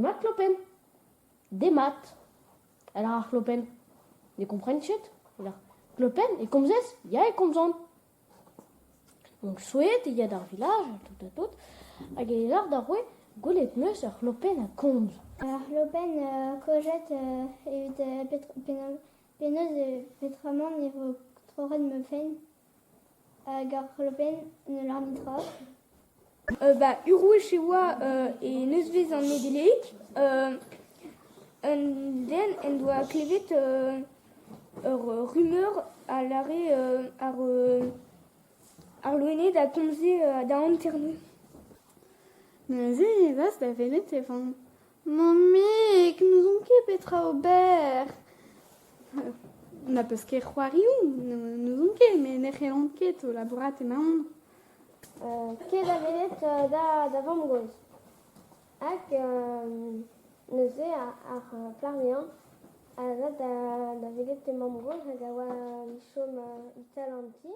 ma kloppen. Des maths. Alors, kloppen. Die comprennent shit. Kloppen, ik kom zes. Jij komt zon. Donc, souhait, il y a dans le village, tout. Et il y a là, Goulet meus ar kloppen a komz. Ar kloppen kojet evit penaos petramant ne vo troret me fein hag ar kloppen ne l'ar mitra. Uro e cheoa e neus vez an edeleik, un den en doa klevet ur rumeur a lare ar loened a komze da anternou. Neuze vas da velet evan. Mamek, nous on ket petra ober. Na peus ket c'hoarioù, nous on ket, mais ne c'hellant ket o labourat emaon. Ket da velet da vamgoz. Hag neuze ar plarnean a za da velet e mamgoz hag a oa lichom ital an ti.